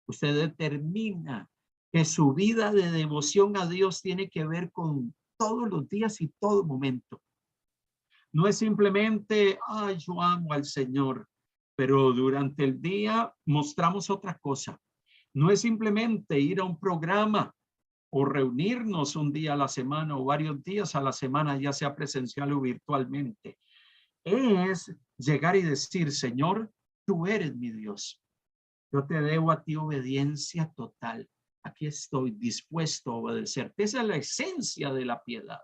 Usted determina que su vida de devoción a Dios tiene que ver con todos los días y todo momento. No es simplemente, ay, yo amo al Señor, pero durante el día mostramos otra cosa. No es simplemente ir a un programa o reunirnos un día a la semana o varios días a la semana, ya sea presencial o virtualmente. Es llegar y decir, Señor, tú eres mi Dios. Yo te debo a ti obediencia total. Aquí estoy dispuesto a obedecerte. Esa es la esencia de la piedad.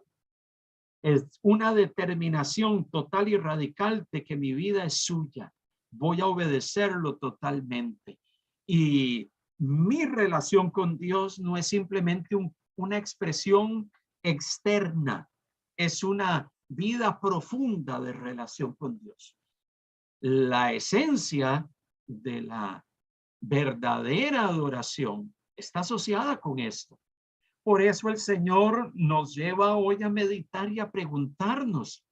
Es una determinación total y radical de que mi vida es suya. Voy a obedecerlo totalmente. Y mi relación con Dios no es simplemente una expresión externa, es una vida profunda de relación con Dios. La esencia de la verdadera adoración está asociada con esto. Por eso el Señor nos lleva hoy a meditar y a preguntarnos,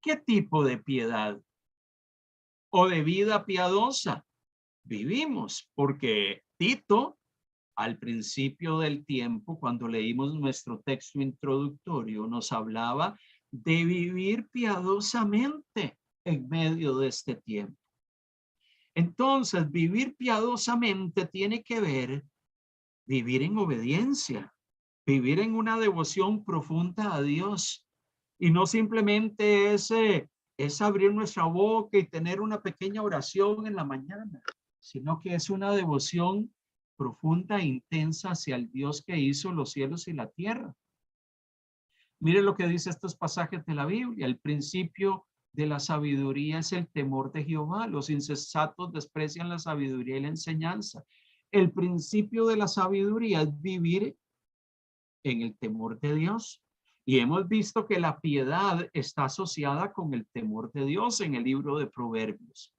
¿qué tipo de piedad o de vida piadosa vivimos? Porque Tito, al principio del tiempo, cuando leímos nuestro texto introductorio, nos hablaba de vivir piadosamente en medio de este tiempo. Entonces, vivir piadosamente tiene que ver vivir en obediencia, vivir en una devoción profunda a Dios. Y no simplemente es abrir nuestra boca y tener una pequeña oración en la mañana, sino que es una devoción profunda e intensa hacia el Dios que hizo los cielos y la tierra. Mire lo que dice estos pasajes de la Biblia. El principio de la sabiduría es el temor de Jehová. Los insensatos desprecian la sabiduría y la enseñanza. El principio de la sabiduría es vivir en el temor de Dios. Y hemos visto que la piedad está asociada con el temor de Dios en el libro de Proverbios.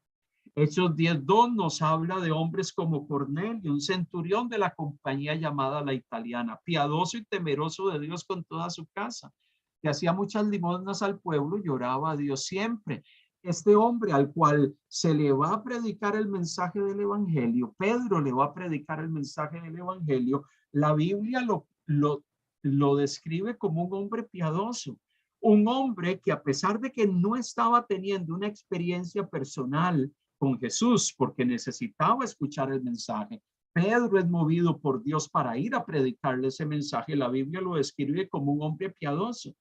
Hechos 10:2 nos habla de hombres como Cornelio, un centurión de la compañía llamada La Italiana, piadoso y temeroso de Dios con toda su casa, que hacía muchas limosnas al pueblo y lloraba a Dios siempre. Este hombre al cual se le va a predicar el mensaje del evangelio, Pedro le va a predicar el mensaje del evangelio, la Biblia lo lo describe como un hombre piadoso, un hombre que a pesar de que no estaba teniendo una experiencia personal con Jesús, porque necesitaba escuchar el mensaje, Pedro es movido por Dios para ir a predicarle ese mensaje. La Biblia lo describe como un hombre piadoso.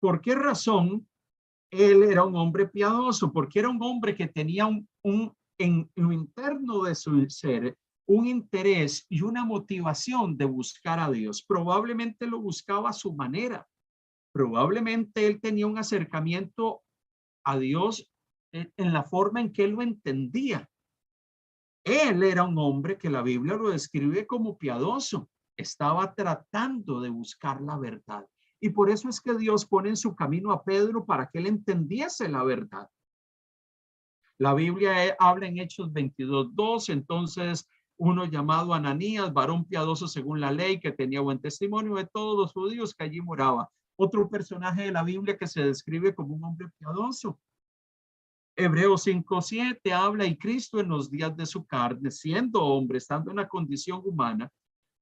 ¿Por qué razón él era un hombre piadoso? Porque era un hombre que tenía en lo interno de su ser un interés y una motivación de buscar a Dios. Probablemente lo buscaba a su manera. Probablemente él tenía un acercamiento a Dios en la forma en que él lo entendía. Él era un hombre que la Biblia lo describe como piadoso. Estaba tratando de buscar la verdad. Y por eso es que Dios pone en su camino a Pedro para que él entendiese la verdad. La Biblia habla en Hechos 22:2. Entonces, uno llamado Ananías, varón piadoso según la ley, que tenía buen testimonio de todos los judíos que allí moraba. Otro personaje de la Biblia que se describe como un hombre piadoso. Hebreos 5:7 habla, y Cristo en los días de su carne, siendo hombre, estando en la condición humana,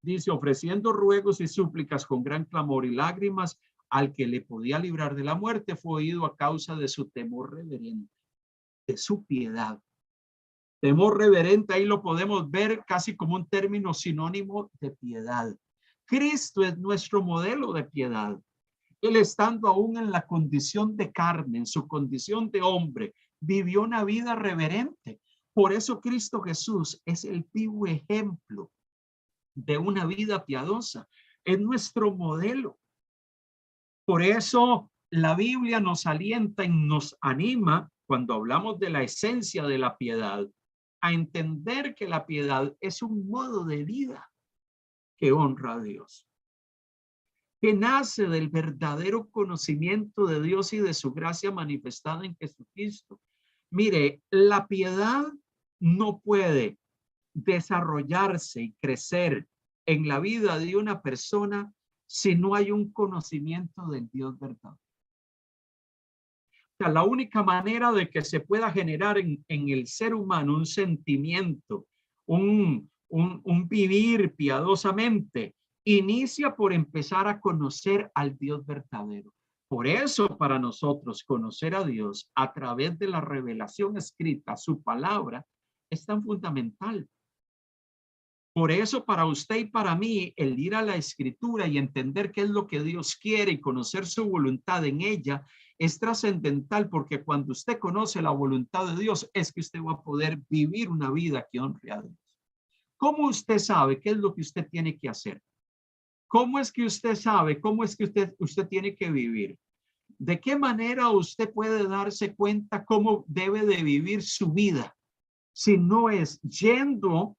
dice, ofreciendo ruegos y súplicas con gran clamor y lágrimas al que le podía librar de la muerte, fue oído a causa de su temor reverente, de su piedad. Temor reverente, ahí lo podemos ver casi como un término sinónimo de piedad. Cristo es nuestro modelo de piedad. Él, estando aún en la condición de carne, en su condición de hombre, vivió una vida reverente. Por eso Cristo Jesús es el vivo ejemplo de una vida piadosa. Es nuestro modelo. Por eso la Biblia nos alienta y nos anima, cuando hablamos de la esencia de la piedad, a entender que la piedad es un modo de vida que honra a Dios, que nace del verdadero conocimiento de Dios y de su gracia manifestada en Jesucristo. Mire, la piedad no puede desarrollarse y crecer en la vida de una persona si no hay un conocimiento del Dios verdadero. O sea, la única manera de que se pueda generar en el ser humano un sentimiento, un vivir piadosamente, inicia por empezar a conocer al Dios verdadero. Por eso, para nosotros, conocer a Dios a través de la revelación escrita, su palabra, es tan fundamental. Por eso, para usted y para mí, el ir a la escritura y entender qué es lo que Dios quiere y conocer su voluntad en ella es trascendental, porque cuando usted conoce la voluntad de Dios es que usted va a poder vivir una vida que honre a Dios. ¿Cómo usted sabe qué es lo que usted tiene que hacer? ¿Cómo es que usted sabe? ¿Cómo es que usted tiene que vivir? ¿De qué manera usted puede darse cuenta cómo debe de vivir su vida? Si no es yendo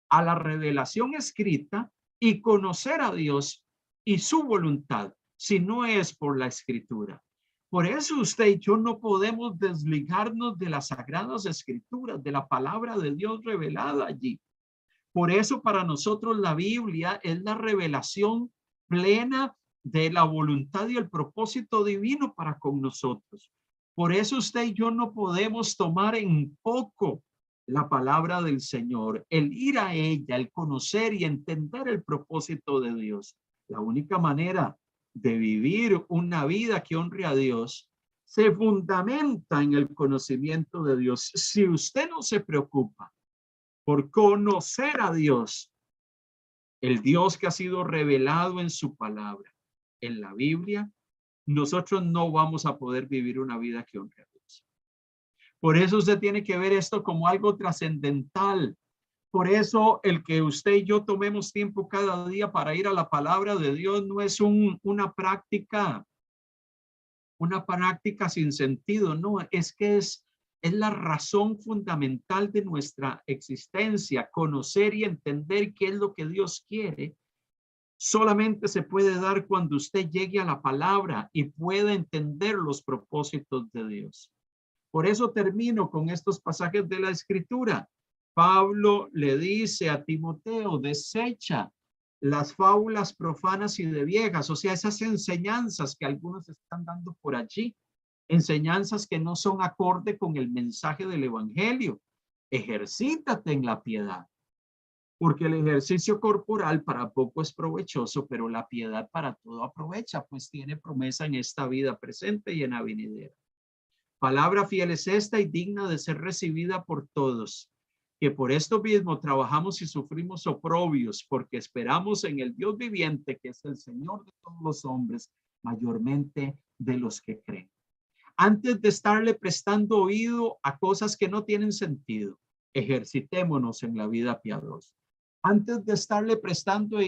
a la revelación escrita y conocer a Dios y su voluntad, si no es por la escritura. Por eso usted y yo no podemos desligarnos de las sagradas escrituras, de la palabra de Dios revelada allí. Por eso para nosotros la Biblia es la revelación plena de la voluntad y el propósito divino para con nosotros. Por eso usted y yo no podemos tomar en poco la palabra del Señor, el ir a ella, el conocer y entender el propósito de Dios. La única manera de vivir una vida que honre a Dios se fundamenta en el conocimiento de Dios. Si usted no se preocupa por conocer a Dios, el Dios que ha sido revelado en su palabra, en la Biblia, nosotros no vamos a poder vivir una vida que honre a Dios. Por eso usted tiene que ver esto como algo trascendental. Por eso el que usted y yo tomemos tiempo cada día para ir a la palabra de Dios no es una práctica sin sentido, no, es que es la razón fundamental de nuestra existencia. Conocer y entender qué es lo que Dios quiere solamente se puede dar cuando usted llegue a la palabra y pueda entender los propósitos de Dios. Por eso termino con estos pasajes de la Escritura. Pablo le dice a Timoteo, desecha las fábulas profanas y de viejas, o sea, esas enseñanzas que algunos están dando por allí, enseñanzas que no son acorde con el mensaje del evangelio. Ejercítate en la piedad. porque el ejercicio corporal para poco es provechoso, pero la piedad para todo aprovecha, pues tiene promesa en esta vida presente y en la venidera. Palabra fiel es esta y digna de ser recibida por todos, que por esto mismo trabajamos y sufrimos oprobios, porque esperamos en el Dios viviente, que es el Señor de todos los hombres, mayormente de los que creen. Antes de estarle prestando oído a cosas que no tienen sentido, ejercitémonos en la vida piadosa. Antes de estarle prestando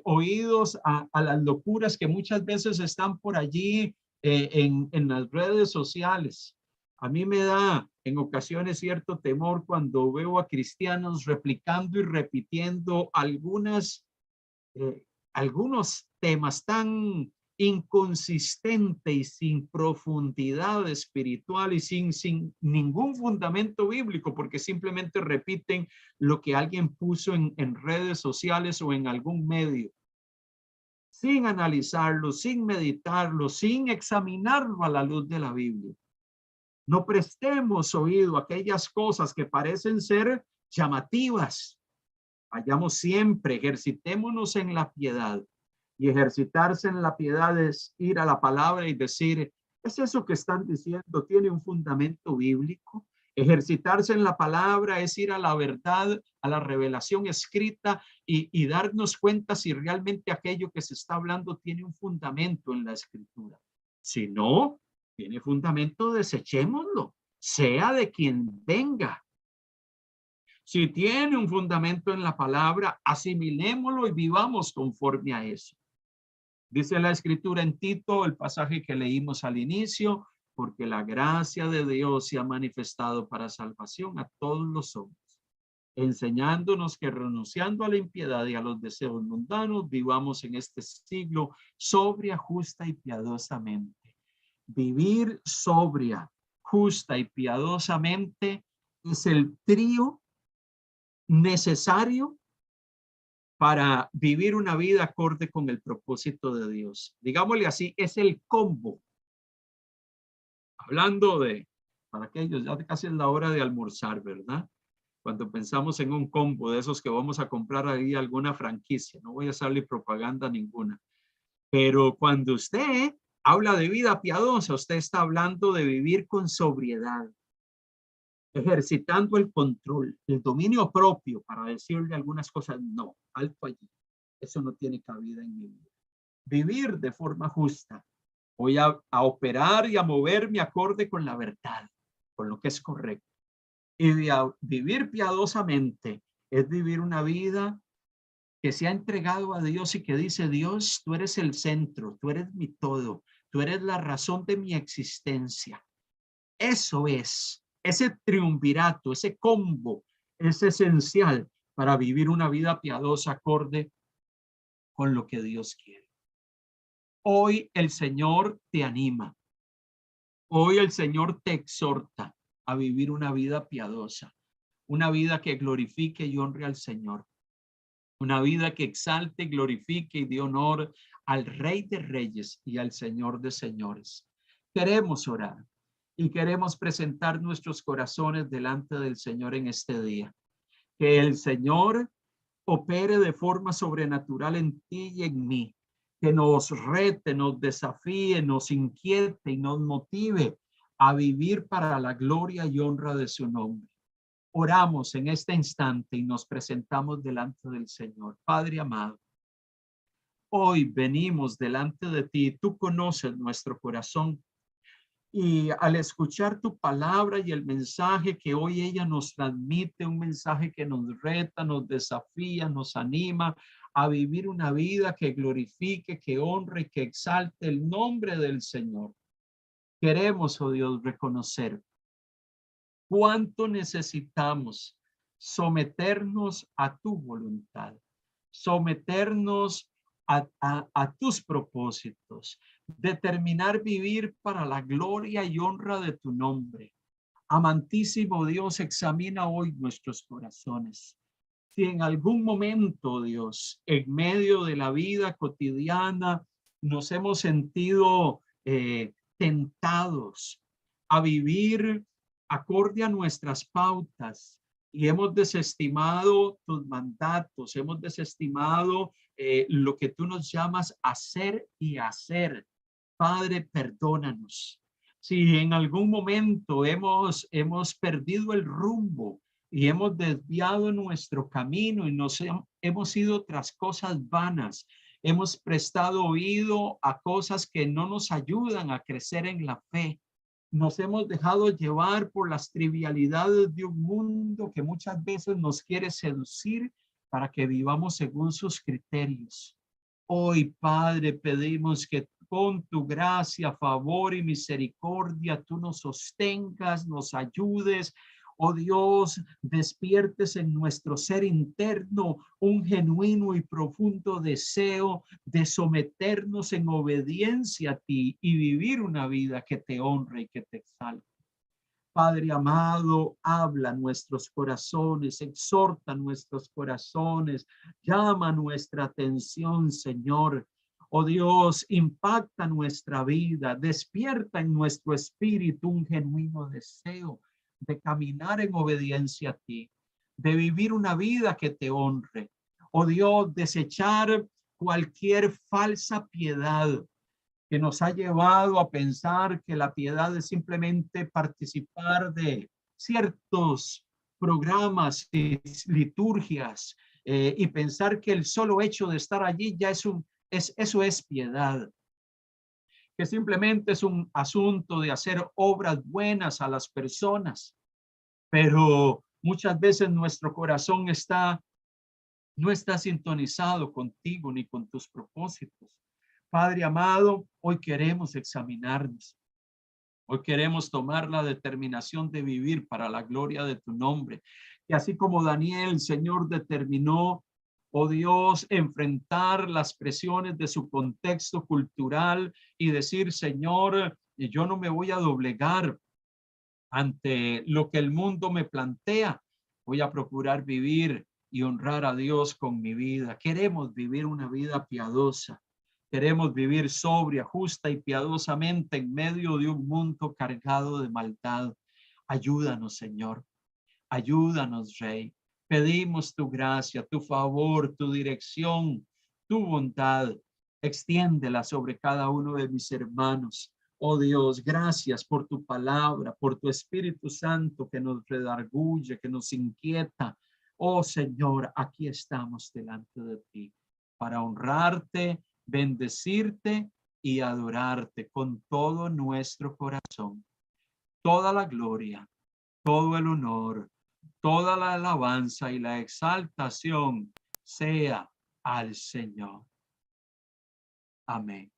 oídos a las locuras que muchas veces están por allí en las redes sociales. A mí me da en ocasiones cierto temor cuando veo a cristianos replicando y repitiendo algunos temas tan inconsistente y sin profundidad espiritual y sin ningún fundamento bíblico, porque simplemente repiten lo que alguien puso en redes sociales o en algún medio, sin analizarlo, sin meditarlo, sin examinarlo a la luz de la Biblia. No prestemos oído a aquellas cosas que parecen ser llamativas. Vayamos siempre, ejercitémonos en la piedad. Y ejercitarse en la piedad es ir a la palabra y decir, ¿es eso que están diciendo? ¿Tiene un fundamento bíblico? Ejercitarse en la palabra es ir a la verdad, a la revelación escrita y darnos cuenta si realmente aquello que se está hablando tiene un fundamento en la escritura. Si no tiene fundamento, desechémoslo, sea de quien venga. Si tiene un fundamento en la palabra, asimilémoslo y vivamos conforme a eso. Dice la escritura en Tito, el pasaje que leímos al inicio, porque la gracia de Dios se ha manifestado para salvación a todos los hombres, enseñándonos que renunciando a la impiedad y a los deseos mundanos, vivamos en este siglo sobria, justa y piadosamente. Vivir sobria, justa y piadosamente es el trío necesario para vivir una vida acorde con el propósito de Dios. Digámosle así, es el combo. Hablando para aquellos, ya casi es la hora de almorzar, ¿verdad? Cuando pensamos en un combo de esos que vamos a comprar ahí alguna franquicia, no voy a hacerle propaganda ninguna, pero cuando usted habla de vida piadosa, usted está hablando de vivir con sobriedad, ejercitando el control, el dominio propio para decirle algunas cosas, no, alto allí. Eso no tiene cabida en mi vida. Vivir de forma justa. Voy a operar y a moverme acorde con la verdad, con lo que es correcto. Y vivir piadosamente es vivir una vida que se ha entregado a Dios y que dice, Dios, tú eres el centro, tú eres mi todo, tú eres la razón de mi existencia. Eso es, ese triunvirato, ese combo es esencial para vivir una vida piadosa acorde con lo que Dios quiere. Hoy el Señor te anima. Hoy el Señor te exhorta a vivir una vida piadosa, una vida que glorifique y honre al Señor, una vida que exalte, glorifique y dé honor al Rey de Reyes y al Señor de Señores. Queremos orar y queremos presentar nuestros corazones delante del Señor en este día. Que el Señor opere de forma sobrenatural en ti y en mí, que nos rete, nos desafíe, nos inquiete y nos motive a vivir para la gloria y honra de su nombre. Oramos en este instante y nos presentamos delante del Señor. Padre amado, hoy venimos delante de ti. Tú conoces nuestro corazón. Y al escuchar tu palabra y el mensaje que hoy ella nos transmite, un mensaje que nos reta, nos desafía, nos anima a vivir una vida que glorifique, que honre y que exalte el nombre del Señor. Queremos, oh Dios, reconocer cuánto necesitamos someternos a tu voluntad, someternos a tus propósitos, determinar vivir para la gloria y honra de tu nombre. Amantísimo Dios, examina hoy nuestros corazones. Si en algún momento, Dios, en medio de la vida cotidiana, nos hemos sentido tentados a vivir acorde a nuestras pautas y hemos desestimado tus mandatos, hemos desestimado lo que tú nos llamas hacer y hacer. Padre, perdónanos. Si en algún momento hemos perdido el rumbo y hemos desviado nuestro camino y hemos ido tras cosas vanas, hemos prestado oído a cosas que no nos ayudan a crecer en la fe. Nos hemos dejado llevar por las trivialidades de un mundo que muchas veces nos quiere seducir para que vivamos según sus criterios. Hoy, Padre, pedimos que con tu gracia, favor y misericordia, tú nos sostengas, nos ayudes. Oh Dios, despiertes en nuestro ser interno un genuino y profundo deseo de someternos en obediencia a ti y vivir una vida que te honre y que te exalte. Padre amado, habla nuestros corazones, exhorta nuestros corazones, llama nuestra atención, Señor. Oh Dios, impacta nuestra vida, despierta en nuestro espíritu un genuino deseo de caminar en obediencia a ti, de vivir una vida que te honre. Oh Dios, desechar cualquier falsa piedad que nos ha llevado a pensar que la piedad es simplemente participar de ciertos programas y liturgias y pensar que el solo hecho de estar allí ya eso es piedad, que simplemente es un asunto de hacer obras buenas a las personas, pero muchas veces nuestro corazón no está sintonizado contigo ni con tus propósitos. Padre amado, hoy queremos examinarnos. Hoy queremos tomar la determinación de vivir para la gloria de tu nombre. Y así como Daniel, Señor, determinó, oh Dios, enfrentar las presiones de su contexto cultural y decir, Señor, yo no me voy a doblegar ante lo que el mundo me plantea. Voy a procurar vivir y honrar a Dios con mi vida. Queremos vivir una vida piadosa. Queremos vivir sobria, justa y piadosamente en medio de un mundo cargado de maldad. Ayúdanos, Señor. Ayúdanos, Rey. Pedimos tu gracia, tu favor, tu dirección, tu bondad. Extiéndela sobre cada uno de mis hermanos. Oh Dios, gracias por tu palabra, por tu Espíritu Santo que nos redarguye, que nos inquieta. Oh Señor, aquí estamos delante de ti para honrarte, bendecirte y adorarte con todo nuestro corazón. Toda la gloria, todo el honor, toda la alabanza y la exaltación sea al Señor. Amén.